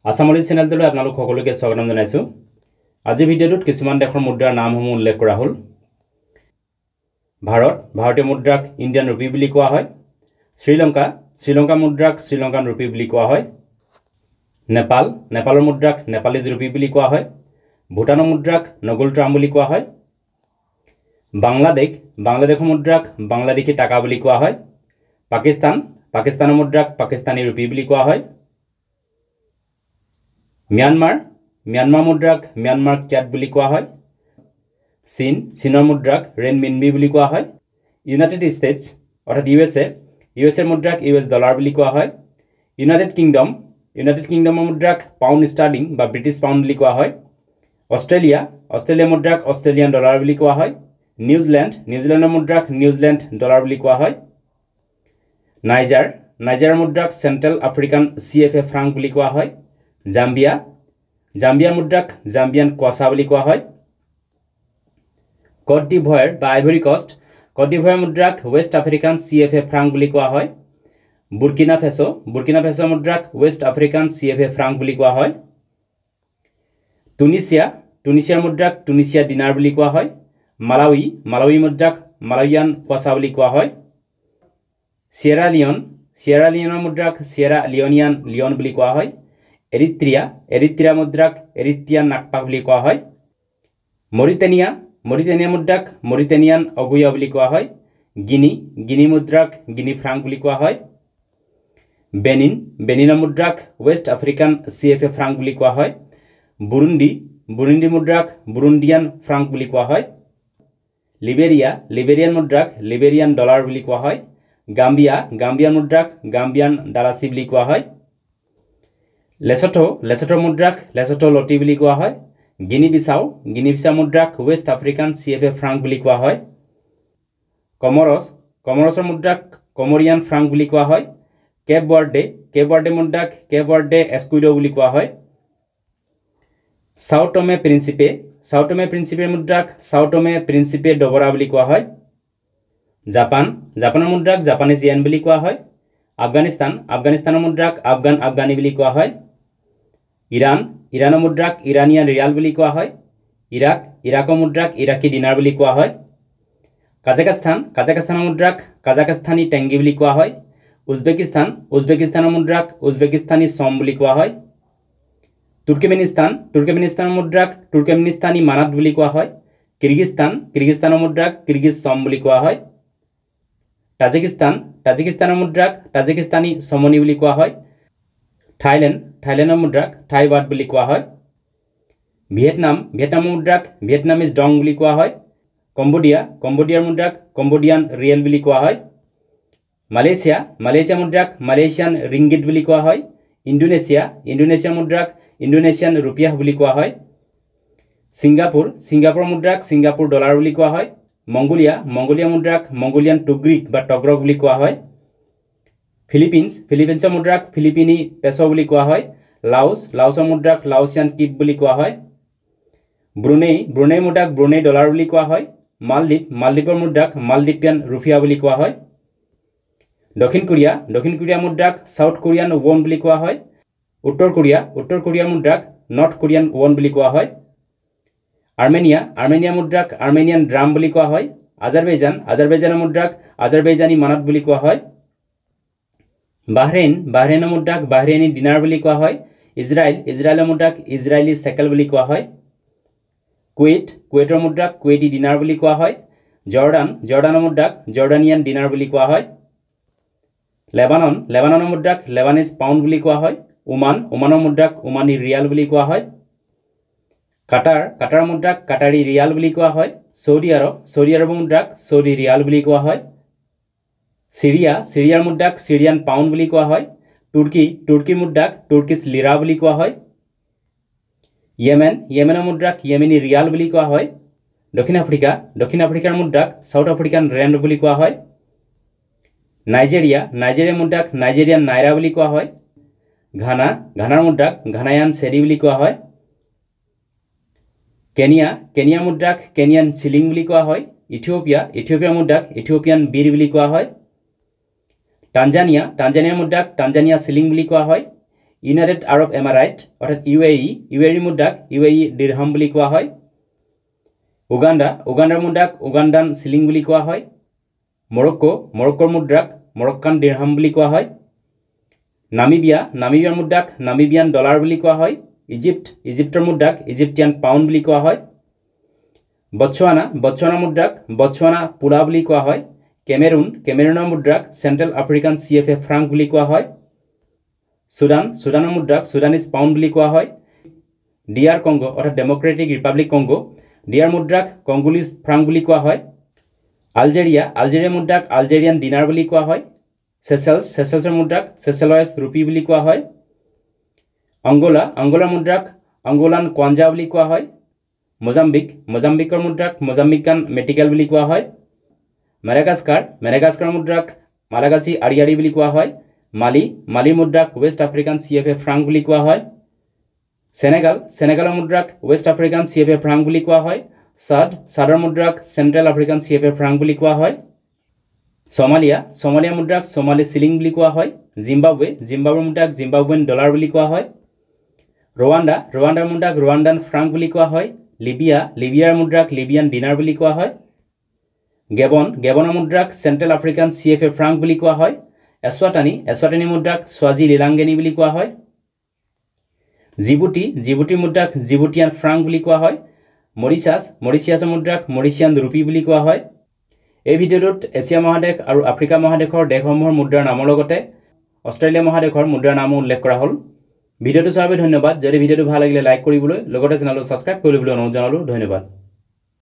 আসামলি চেনেলটোলৈ আপোনালোক সকলোকে স্বাগতম জনাইছোঁ। আজি ভিডিঅ'টোত কিছুমান দেশৰ মুদ্ৰাৰ নামসমূহ উল্লেখ কৰা হ'ল। ভাৰতীয় মুদ্ৰাক ইণ্ডিয়ান ৰুপি বুলি কোৱা হয়। শ্ৰীলংকা মুদ্ৰাক শ্ৰীলংকান ৰুপি বুলি কোৱা হয়। নেপালৰ মুদ্ৰাক নেপালীজ ৰুপি বুলি কোৱা হয়। ভূটানৰ মুদ্ৰাক নগুল ট্ৰাম বুলি কোৱা হয়। বাংলাদেশৰ মুদ্ৰাক বাংলাদেশী টাকা বুলি কোৱা হয়। পাকিস্তানৰ মুদ্ৰাক পাকিস্তানী ৰুপি বুলি কোৱা হয়। ম্যানমাৰ মুদ্ৰাক ম্যানমাৰ ক্যাট বুলি কোৱা হয়। চীনৰ মুদ্ৰাক ৰেনমিনবি বুলি কোৱা হয়। ইউনাইটেড ষ্টেটছ অৰ্থাৎ ইউএছএ মুদ্ৰাক ইউএছ ডলাৰ বুলি কোৱা হয়। ইউনাইটেড কিংডমৰ মুদ্ৰাক পাউণ্ড ষ্টাৰ্লিং বা ব্ৰিটিছ পাউণ্ড বুলি কোৱা হয়। অষ্ট্ৰেলিয়া মুদ্ৰাক অষ্ট্ৰেলিয়ান ডলাৰ বুলি কোৱা হয়। নিউজিলেণ্ডৰ মুদ্ৰাক নিউজিলেণ্ড ডলাৰ বুলি কোৱা হয়। নাইজাৰ মুদ্ৰাক চেণ্ট্ৰেল আফ্ৰিকান CFA ফ্ৰাংক বুলি কোৱা হয়। জাম্বিয়াৰ মুদ্ৰাক জাম্বিয়ান কোৱাছা বুলি কোৱা হয়। কট ডিভয়াৰ বা আইভৰি কষ্ট মুদ্ৰাক ৱেষ্ট আফ্ৰিকান CFA ফ্ৰাংক বুলি কোৱা হয়। বুৰ্কিনা ফেছ মুদ্ৰাক ৱেষ্ট আফ্ৰিকান CFA ফ্ৰাংক বুলি কোৱা হয়। টুনিছিয়াৰ মুদ্ৰাক টুনিছিয়া দিনাৰ বুলি কোৱা হয়। মালাউই মুদ্ৰাক মালাউইয়ান কোৱাছা বুলি কোৱা হয়। চিয়েৰা লিঅনৰ মুদ্ৰাক চিয়েৰা লিঅন বুলি কোৱা হয়। এৰিত্ৰিয়া মুদ্ৰাক এৰিত্ৰিয়ান নাকপা বুলি কোৱা হয়। মৰিটানিয়া মুদ্ৰাক মৰিটানিয়ান অগুয়া বুলি কোৱা হয়। গিনি মুদ্ৰাক গিনি ফ্ৰাংক বুলি কোৱা হয়। বেনিনৰ মুদ্ৰাক ৱেষ্ট আফ্ৰিকান CFA ফ্ৰাংক বুলি কোৱা হয়। বুৰুণ্ডি মুদ্ৰাক বুৰুণ্ডিয়ান ফ্ৰাংক বুলি কোৱা হয়। লিবেৰিয়ান মুদ্ৰাক লিবেৰিয়ান ডলাৰ বুলি কোৱা হয়। গাম্বিয়ান মুদ্ৰাক গাম্বিয়ান ডালাচি বুলি কোৱা হয়। লেছথো মুদ্ৰাক লেছথো লটি বুলি কোৱা হয়। গিনি বিছাও মুদ্ৰাক ৱেষ্ট আফ্ৰিকান CFA ফ্ৰাংক বুলি কোৱা হয়। কমৰছৰ মুদ্ৰাক কমৰিয়ান ফ্ৰাংক বুলি কোৱা হয়। কেপ বাৰ্ডে মুদ্ৰাক কেপ বাৰ্ডে এস্কুইডো বুলি কোৱা হয়। সাও টমে প্ৰিন্সিপে মুদ্ৰাক সাও টমে প্ৰিন্সিপে ডবৰা বুলি কোৱা হয়। জাপানৰ মুদ্ৰাক জাপানিজ য়েন বুলি কোৱা হয়। আফগানিস্তানৰ মুদ্ৰাক আফগানী বুলি কোৱা হয়। ইৰানৰ মুদ্ৰাক ইৰানিয়ান ৰিয়াল বুলি কোৱা হয়। ইৰাকৰ মুদ্ৰাক ইৰাকী দিনাৰ বুলি কোৱা হয়। কাজাখস্তানৰ মুদ্ৰাক কাজাখস্তানী টেংগি বুলি কোৱা হয়। উজবেকিস্তানৰ মুদ্ৰাক উজবেকিস্তানী চম বুলি কোৱা হয়। তুৰ্কমেনিস্তানৰ মুদ্ৰাক তুৰ্কমেনিস্তানী মানাত বুলি কোৱা হয়। কিৰগিস্তানৰ মুদ্ৰাক কিৰগিজ চম বুলি কোৱা হয়। তাজিকিস্তানৰ মুদ্ৰাক তাজিকিস্তানী চমনি বুলি কোৱা হয়। থাইলেণ্ডৰ মুদ্ৰাক থাই বাট বুলি কোৱা হয়। ভিয়েটনামৰ মুদ্ৰাক ভিয়েটনামিজ ডং বুলি কোৱা হয়। কম্বোডিয়াৰ মুদ্ৰাক কম্বোডিয়ান ৰিয়েল বুলি কোৱা হয়। মালয়েছিয়া মুদ্ৰাক মালয়েছিয়ান ৰিংগিত বুলি কোৱা হয়। ইণ্ডোনেছিয়া মুদ্ৰাক ইণ্ডোনেছিয়ান ৰুপিয়াহ বুলি কোৱা হয়। ছিংগাপুৰ মুদ্ৰাক ছিংগাপুৰ ডলাৰ বুলি কোৱা হয়। মংগোলিয়া মুদ্ৰাক মংগোলিয়ান টুগ্ৰিক বা টগ্ৰক বুলি কোৱা হয়। ফিলিপিন্সৰ মুদ্ৰাক ফিলিপিনি পেছ' বুলি কোৱা হয়। লাওছৰ মুদ্ৰাক লাওছিয়ান কিট বুলি কোৱা হয়। ব্ৰুনেই মুদ্ৰাক ব্ৰুনেই ডলাৰ বুলি কোৱা হয়। মালদ্বীপৰ মুদ্ৰাক মালদ্বীপিয়ান ৰুফিয়া বুলি কোৱা হয়। দক্ষিণ কোৰিয়া মুদ্ৰাক সাউথ কোৰিয়ান ৱন বুলি কোৱা হয়। উত্তৰ কোৰিয়াৰ মুদ্ৰাক নৰ্থ কোৰিয়ান ৱন বুলি কোৱা হয়। আৰ্মেনিয়া মুদ্ৰাক আৰ্মেনিয়ান ড্ৰাম বুলি কোৱা হয়। আজাৰবাইজানৰ মুদ্ৰাক আজাৰবাইজানী মানাত বুলি কোৱা হয়। বাহৰেইনৰ মুদ্ৰাক বাহৰেইনী দিনাৰ বুলি কোৱা হয়। ইজৰাইলৰ মুদ্ৰাক ইজৰাইলী চেকেল বুলি কোৱা হয়। কুৱেইটৰ মুদ্ৰাক কুৱেইটি দিনাৰ বুলি কোৱা হয়। জৰ্ডানৰ মুদ্ৰাক জৰ্ডানিয়ান দিনাৰ বুলি কোৱা হয়। লেবাননৰ মুদ্ৰাক লেবানিজ পাউণ্ড বুলি কোৱা হয়। ওমানৰ মুদ্ৰাক ওমানী ৰিয়াল বুলি কোৱা হয়। কাটাৰ মুদ্ৰাক কাটাৰী ৰিয়াল বুলি কোৱা হয়। চৌদি আৰবৰ মুদ্ৰাক চৌদি ৰিয়াল বুলি কোৱা হয়। চিৰিয়াৰ মুদ্ৰাক চিৰিয়ান পাউণ্ড বুলি কোৱা হয়। তুৰ্কীৰ মুদ্ৰাক তুৰ্কিছ লিৰা বুলি কোৱা হয়। ইয়েমেনৰ মুদ্ৰাক ইয়েমেনী ৰিয়াল বুলি কোৱা হয়। দক্ষিণ আফ্ৰিকাৰ মুদ্ৰাক চাউথ আফ্ৰিকান ৰেণ্ড বুলি কোৱা হয়। নাইজেৰিয়াৰ মুদ্ৰাক নাইজেৰিয়ান নাইৰা বুলি কোৱা হয়। ঘানাৰ মুদ্ৰাক ঘানায়ান চেৰি বুলি কোৱা হয়। কেনিয়াৰ মুদ্ৰাক কেনিয়ান চিলিং বুলি কোৱা হয়। ইথিঅ'পিয়াৰ মুদ্ৰাক ইথিঅ'পিয়ান বীৰ বুলি কোৱা হয়। টানজানিয়াৰ মুদ্ৰাক টানজানিয়া চিলিং বুলি কোৱা হয়। ইউনাইটেড আৰব এমাৰাইট অৰ্থাৎ UAE মুদ্ৰাক UAE দিৰহাম বুলি কোৱা হয় উগাণ্ডাৰ মুদ্ৰাক উগাণ্ডান চিলিং বুলি কোৱা হয় মৰক্কোৰ মুদ্ৰাক মৰক্কান দিৰহাম বুলি কোৱা হয় নামিবিয়াৰ মুদ্ৰাক নামিবিয়ান ডলাৰ বুলি কোৱা হয় ইজিপ্তৰ মুদ্ৰাক ইজিপ্তিয়ান পাউণ্ড বুলি কোৱা হয় বটছৱানা মুদ্ৰাক বটছৱানা পুলা বুলি কোৱা হয় কেমেৰুনৰ মুদ্ৰাক চেণ্ট্ৰেল আফ্ৰিকান CFA ফ্ৰাংক বুলি কোৱা হয় সুদানৰ মুদ্ৰাক সুদানিজ পাউণ্ড বুলি কোৱা হয় DR কংগো অৰ্থাৎ ডেমক্ৰেটিক ৰিপাব্লিক কংগো DR মুদ্ৰাক কংগোলিজ ফ্ৰাংক বুলি কোৱা হয় আলজেৰিয়া মুদ্ৰাক আলজেৰিয়ান দিনাৰ বুলি কোৱা হয় চেচেলছৰ মুদ্ৰাক চেচেলয়ছ ৰুপি বুলি কোৱা হয় অংগোলাৰ মুদ্ৰাক অংগোলান কোৱাঞ্জা বুলি কোৱা হয় মোজাম্বিকৰ মুদ্ৰাক মোজাম্বিকান মেটিকেল বুলি কোৱা হয় মেডাগাস্কাৰ মুদ্ৰাক মালাগাসি আৰিয়াৰি বুলি কোৱা হয় মালিৰ মুদ্ৰাক ৱেষ্ট আফ্ৰিকান CFA ফ্ৰাংক বুলি কোৱা হয় সেনেগালৰ মুদ্ৰাক ৱেষ্ট আফ্ৰিকান CFA ফ্ৰাংক বুলি কোৱা হয় চাদৰ মুদ্ৰাক চেণ্ট্ৰেল আফ্ৰিকান CFA ফ্ৰাংক বুলি কোৱা হয় সোমালিয়া মুদ্ৰাক সোমালি চিলিং বুলি কোৱা হয় জিম্বাবুৱেৰ মুদ্ৰাক জিম্বাবুৱেন ডলাৰ বুলি কোৱা হয় ৰুৱাণ্ডাৰ মুদ্ৰাক ৰুৱাণ্ডান ফ্ৰাংক বুলি কোৱা হয় লিবিয়াৰ মুদ্ৰাক লিবিয়ান দিনাৰ বুলি কোৱা হয় গেবনৰ মুদ্ৰাক চেণ্ট্ৰেল আফ্ৰিকান CFA ফ্ৰাংক বুলি কোৱা হয় এছৱাটানি মুদ্ৰাক স্বাজি লিলাংগেনি বুলি কোৱা হয় জিবুটিৰ মুদ্ৰাক জিবুটিয়ান ফ্ৰাংক বুলি কোৱা হয় মৰিচিয়াছৰ মুদ্ৰাক মৰিচিয়ান ৰুপি বুলি কোৱা হয় এই ভিডিঅ'টোত এছিয়া মহাদেশ আৰু আফ্ৰিকা মহাদেশৰ দেশসমূহৰ মুদ্ৰাৰ নামৰ লগতে অষ্ট্ৰেলিয়া মহাদেশৰ মুদ্ৰাৰ নামো উল্লেখ কৰা হ'ল ভিডিঅ'টো চোৱাৰ বাবে ধন্যবাদ যদি ভিডিঅ'টো ভাল লাগিলে লাইক কৰিবলৈ লগতে চেনেলটো ছাবস্ক্ৰাইব কৰিবলৈ অনুৰোধ জনালোঁ ধন্যবাদ